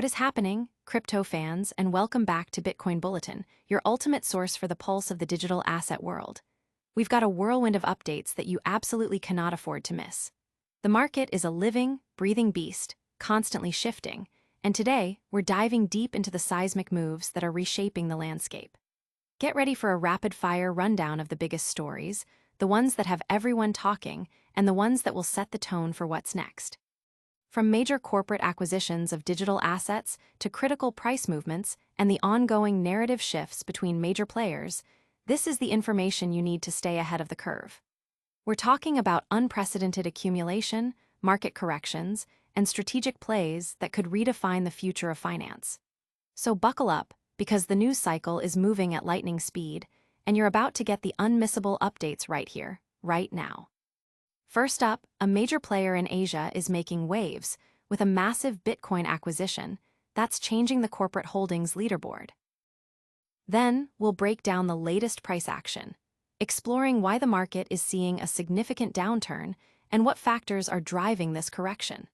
What is happening, crypto fans, and welcome back to Bitcoin Bulletin, your ultimate source for the pulse of the digital asset world. We've got a whirlwind of updates that you absolutely cannot afford to miss. The market is a living, breathing beast, constantly shifting, and today we're diving deep into the seismic moves that are reshaping the landscape. Get ready for a rapid-fire rundown of the biggest stories, the ones that have everyone talking, and the ones that will set the tone for what's next. From major corporate acquisitions of digital assets to critical price movements and the ongoing narrative shifts between major players, this is the information you need to stay ahead of the curve. We're talking about unprecedented accumulation, market corrections, and strategic plays that could redefine the future of finance. So buckle up, because the news cycle is moving at lightning speed, and you're about to get the unmissable updates right here, right now. First up, a major player in Asia is making waves with a massive Bitcoin acquisition that's changing the corporate holdings leaderboard. Then, we'll break down the latest price action, exploring why the market is seeing a significant downturn and what factors are driving this correction.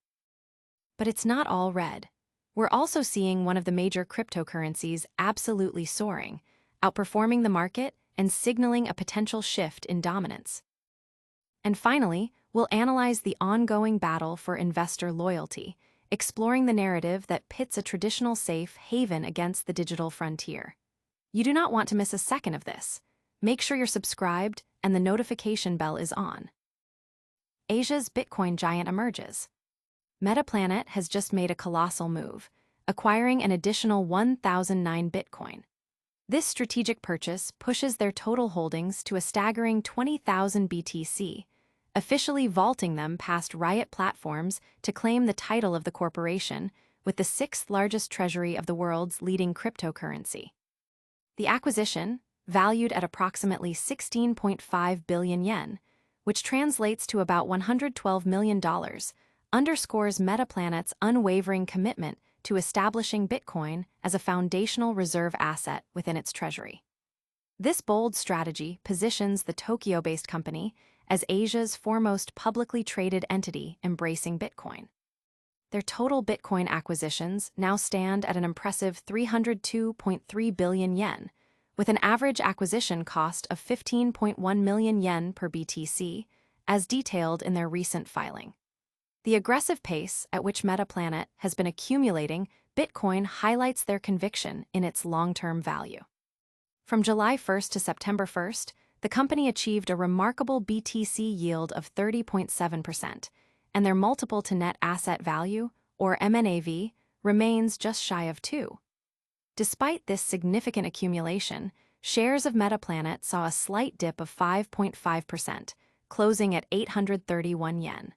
But it's not all red. We're also seeing one of the major cryptocurrencies absolutely soaring, outperforming the market and signaling a potential shift in dominance. And finally, we'll analyze the ongoing battle for investor loyalty, exploring the narrative that pits a traditional safe haven against the digital frontier. You do not want to miss a second of this. Make sure you're subscribed and the notification bell is on. Asia's Bitcoin giant emerges. Metaplanet has just made a colossal move, acquiring an additional 1,009 Bitcoin. This strategic purchase pushes their total holdings to a staggering 20,000 BTC, officially vaulting them past Riot Platforms to claim the title of the corporation with the sixth largest treasury of the world's leading cryptocurrency. The acquisition, valued at approximately 16.5 billion yen, which translates to about $112 million, underscores Metaplanet's unwavering commitment to establishing Bitcoin as a foundational reserve asset within its treasury. This bold strategy positions the Tokyo-based company as Asia's foremost publicly traded entity embracing Bitcoin. Their total Bitcoin acquisitions now stand at an impressive 302.3 billion yen, with an average acquisition cost of 15.1 million yen per BTC, as detailed in their recent filing. The aggressive pace at which Metaplanet has been accumulating Bitcoin highlights their conviction in its long-term value. From July 1st to September 1st, the company achieved a remarkable BTC yield of 30.7%, and their multiple to net asset value, or MNAV, remains just shy of 2. Despite this significant accumulation, shares of Metaplanet saw a slight dip of 5.5%, closing at 831 yen.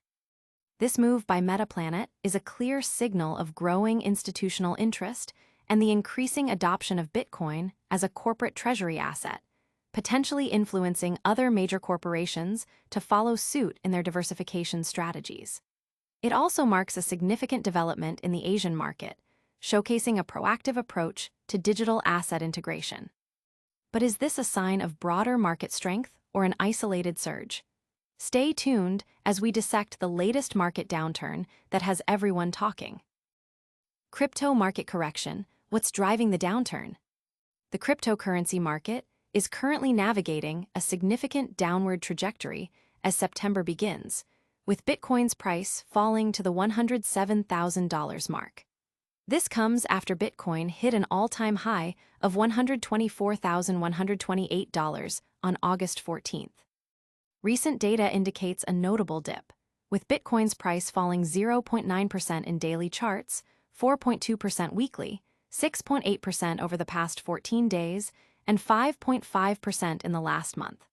This move by Metaplanet is a clear signal of growing institutional interest and the increasing adoption of Bitcoin as a corporate treasury asset, potentially influencing other major corporations to follow suit in their diversification strategies. It also marks a significant development in the Asian market, showcasing a proactive approach to digital asset integration. But is this a sign of broader market strength or an isolated surge? Stay tuned as we dissect the latest market downturn that has everyone talking. Crypto market correction: what's driving the downturn? The cryptocurrency market is currently navigating a significant downward trajectory as September begins, with Bitcoin's price falling to the $107,000 mark. This comes after Bitcoin hit an all-time high of $124,128 on August 14th. Recent data indicates a notable dip, with Bitcoin's price falling 0.9% in daily charts, 4.2% weekly, 6.8% over the past 14 days, and 5.5% in the last month.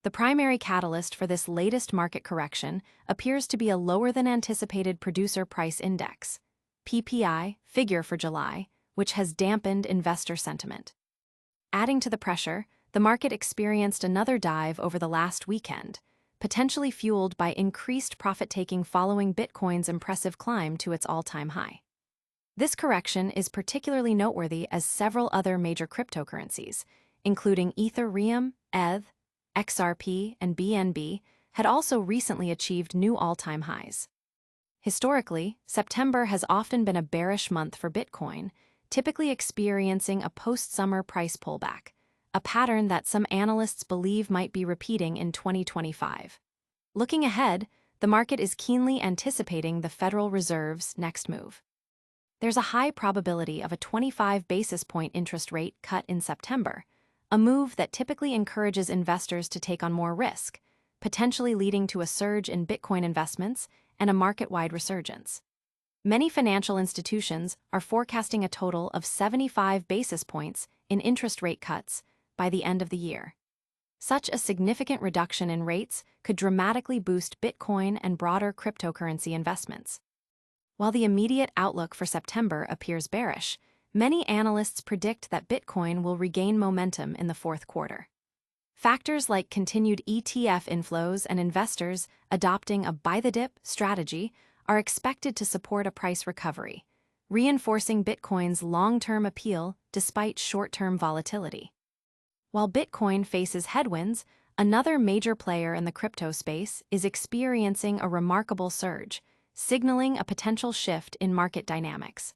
The primary catalyst for this latest market correction appears to be a lower-than-anticipated Producer Price Index, PPI, figure for July, which has dampened investor sentiment. Adding to the pressure, the market experienced another dive over the last weekend, potentially fueled by increased profit-taking following Bitcoin's impressive climb to its all-time high. This correction is particularly noteworthy as several other major cryptocurrencies, including Ethereum, ETH, XRP, and BNB, had also recently achieved new all-time highs. Historically, September has often been a bearish month for Bitcoin, typically experiencing a post-summer price pullback, a pattern that some analysts believe might be repeating in 2025. Looking ahead, the market is keenly anticipating the Federal Reserve's next move. There's a high probability of a 25 basis point interest rate cut in September, a move that typically encourages investors to take on more risk, potentially leading to a surge in Bitcoin investments and a market-wide resurgence. Many financial institutions are forecasting a total of 75 basis points in interest rate cuts by the end of the year. Such a significant reduction in rates could dramatically boost Bitcoin and broader cryptocurrency investments. While the immediate outlook for September appears bearish, many analysts predict that Bitcoin will regain momentum in the fourth quarter. Factors like continued ETF inflows and investors adopting a buy-the-dip strategy are expected to support a price recovery, reinforcing Bitcoin's long-term appeal despite short-term volatility. While Bitcoin faces headwinds, another major player in the crypto space is experiencing a remarkable surge, signaling a potential shift in market dynamics.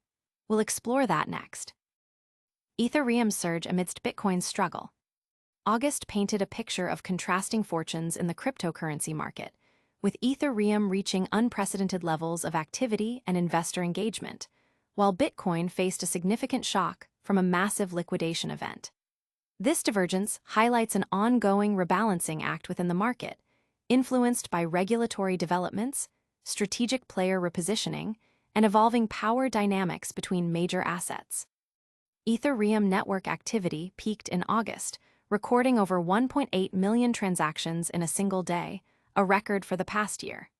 We'll explore that next. Ethereum's surge amidst Bitcoin's struggle. August painted a picture of contrasting fortunes in the cryptocurrency market, with Ethereum reaching unprecedented levels of activity and investor engagement, while Bitcoin faced a significant shock from a massive liquidation event. This divergence highlights an ongoing rebalancing act within the market, influenced by regulatory developments, strategic player repositioning, and evolving power dynamics between major assets. Ethereum network activity peaked in August, recording over 1.8 million transactions in a single day, a record for the past year.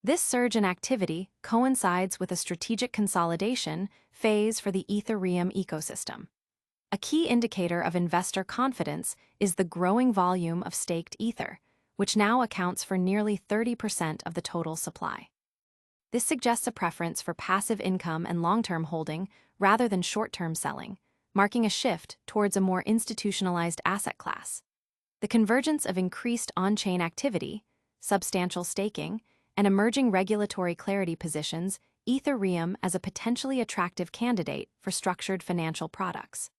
This surge in activity coincides with a strategic consolidation phase for the Ethereum ecosystem. A key indicator of investor confidence is the growing volume of staked Ether, which now accounts for nearly 30% of the total supply. This suggests a preference for passive income and long-term holding rather than short-term selling, marking a shift towards a more institutionalized asset class. The convergence of increased on-chain activity, substantial staking, and emerging regulatory clarity positions Ethereum as a potentially attractive candidate for structured financial products.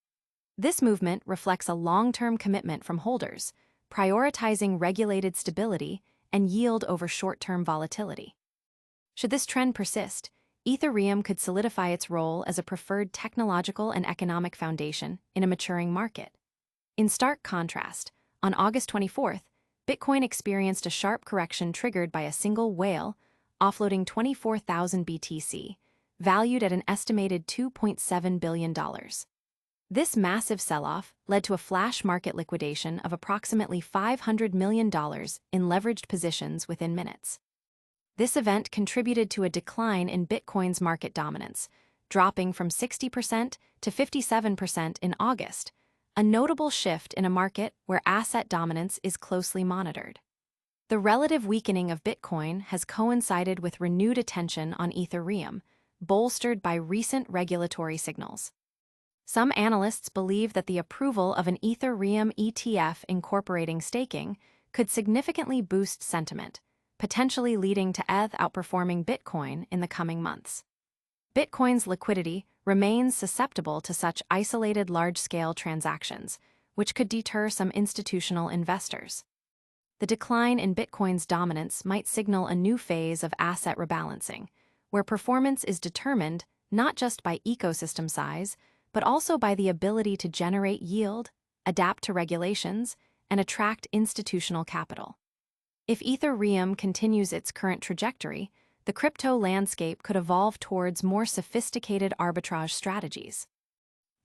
This movement reflects a long-term commitment from holders, prioritizing regulated stability and yield over short-term volatility. Should this trend persist, Ethereum could solidify its role as a preferred technological and economic foundation in a maturing market. In stark contrast, on August 24th, Bitcoin experienced a sharp correction triggered by a single whale, offloading 24,000 BTC, valued at an estimated $2.7 billion. This massive sell-off led to a flash market liquidation of approximately $500 million in leveraged positions within minutes. This event contributed to a decline in Bitcoin's market dominance, dropping from 60% to 57% in August, a notable shift in a market where asset dominance is closely monitored. The relative weakening of Bitcoin has coincided with renewed attention on Ethereum, bolstered by recent regulatory signals. Some analysts believe that the approval of an Ethereum ETF incorporating staking could significantly boost sentiment, potentially leading to ETH outperforming Bitcoin in the coming months. Bitcoin's liquidity remains susceptible to such isolated large-scale transactions, which could deter some institutional investors. The decline in Bitcoin's dominance might signal a new phase of asset rebalancing, where performance is determined not just by ecosystem size, but also by the ability to generate yield, adapt to regulations, and attract institutional capital. If Ethereum continues its current trajectory, the crypto landscape could evolve towards more sophisticated arbitrage strategies.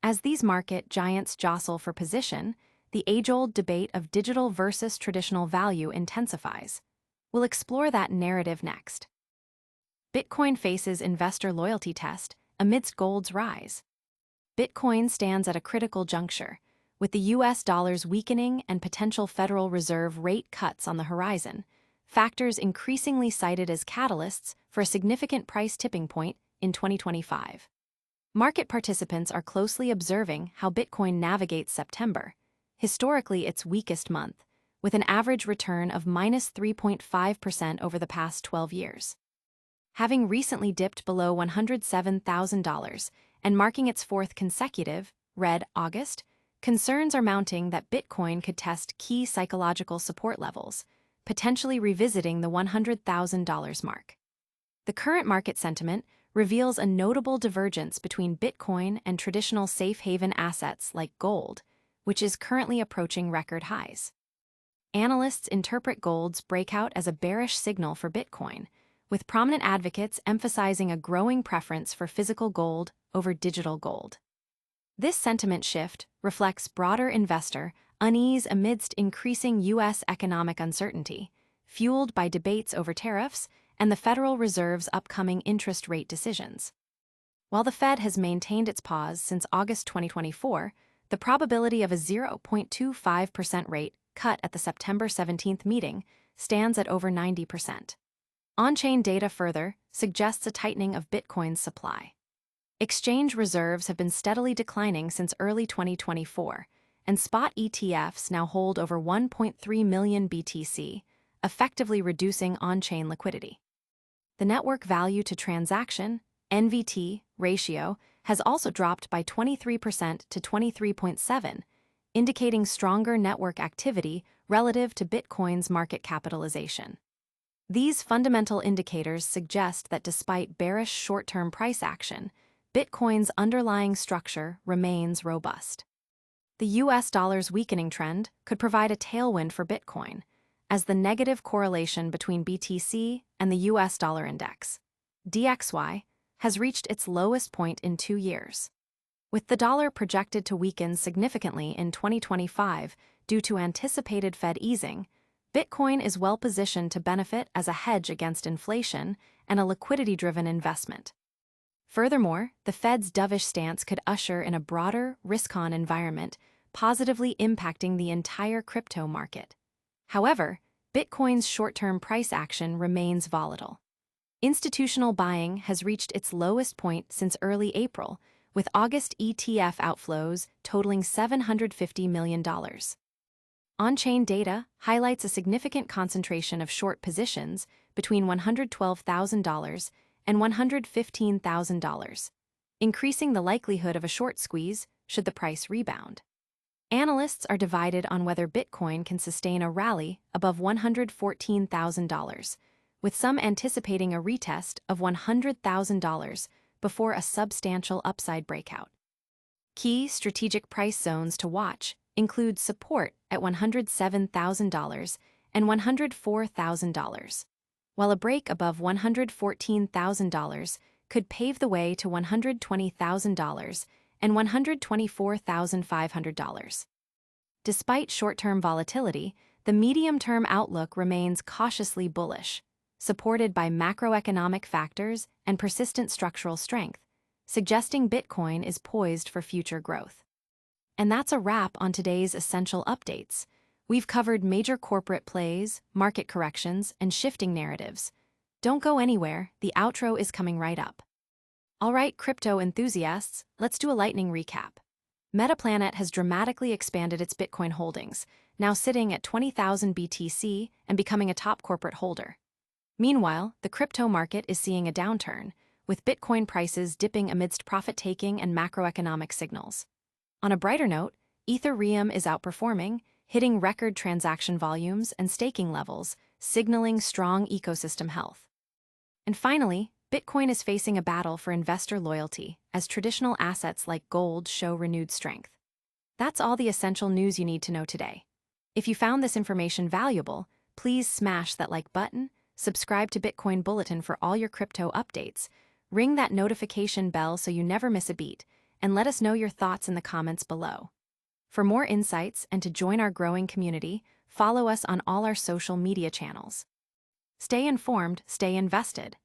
As these market giants jostle for position, the age-old debate of digital versus traditional value intensifies. We'll explore that narrative next. Bitcoin faces investor loyalty test amidst gold's rise. Bitcoin stands at a critical juncture, with the US dollar's weakening and potential Federal Reserve rate cuts on the horizon, factors increasingly cited as catalysts for a significant price tipping point in 2025. Market participants are closely observing how Bitcoin navigates September, historically its weakest month, with an average return of -3.5% over the past 12 years. having recently dipped below $107,000 and marking its fourth consecutive, red August. Concerns are mounting that Bitcoin could test key psychological support levels, potentially revisiting the $100,000 mark. The current market sentiment reveals a notable divergence between Bitcoin and traditional safe haven assets like gold, which is currently approaching record highs. Analysts interpret gold's breakout as a bearish signal for Bitcoin, with prominent advocates emphasizing a growing preference for physical gold over digital gold. This sentiment shift reflects broader investor unease amidst increasing U.S. economic uncertainty, fueled by debates over tariffs and the Federal Reserve's upcoming interest rate decisions. While the Fed has maintained its pause since August 2024, the probability of a 0.25% rate cut at the September 17th meeting stands at over 90%. On-chain data further suggests a tightening of Bitcoin's supply. Exchange reserves have been steadily declining since early 2024, and spot ETFs now hold over 1.3 million BTC, effectively reducing on-chain liquidity. The network value to transaction (NVT) ratio has also dropped by 23% to 23.7, indicating stronger network activity relative to Bitcoin's market capitalization. These fundamental indicators suggest that despite bearish short-term price action, Bitcoin's underlying structure remains robust. The US dollar's weakening trend could provide a tailwind for Bitcoin, as the negative correlation between BTC and the US dollar index, DXY, has reached its lowest point in 2 years. With the dollar projected to weaken significantly in 2025 due to anticipated Fed easing, Bitcoin is well positioned to benefit as a hedge against inflation and a liquidity-driven investment. Furthermore, the Fed's dovish stance could usher in a broader, risk-on environment, positively impacting the entire crypto market. However, Bitcoin's short-term price action remains volatile. Institutional buying has reached its lowest point since early April, with August ETF outflows totaling $750 million. On-chain data highlights a significant concentration of short positions between $112,000 and $115,000, increasing the likelihood of a short squeeze should the price rebound. Analysts are divided on whether Bitcoin can sustain a rally above $114,000, with some anticipating a retest of $100,000 before a substantial upside breakout. Key strategic price zones to watch include support at $107,000 and $104,000, while a break above $114,000 could pave the way to $120,000 and $124,500. Despite short-term volatility, the medium-term outlook remains cautiously bullish, supported by macroeconomic factors and persistent structural strength, suggesting Bitcoin is poised for future growth. And that's a wrap on today's essential updates. We've covered major corporate plays, market corrections, and shifting narratives. Don't go anywhere, the outro is coming right up. All right, crypto enthusiasts, let's do a lightning recap. Metaplanet has dramatically expanded its Bitcoin holdings, now sitting at 20,000 BTC and becoming a top corporate holder. Meanwhile, the crypto market is seeing a downturn, with Bitcoin prices dipping amidst profit-taking and macroeconomic signals. On a brighter note, Ethereum is outperforming, hitting record transaction volumes and staking levels, signaling strong ecosystem health. And finally, Bitcoin is facing a battle for investor loyalty as traditional assets like gold show renewed strength. That's all the essential news you need to know today. If you found this information valuable, please smash that like button, subscribe to Bitcoin Bulletin for all your crypto updates, ring that notification bell so you never miss a beat, and let us know your thoughts in the comments below. For more insights and to join our growing community, follow us on all our social media channels. Stay informed, stay invested.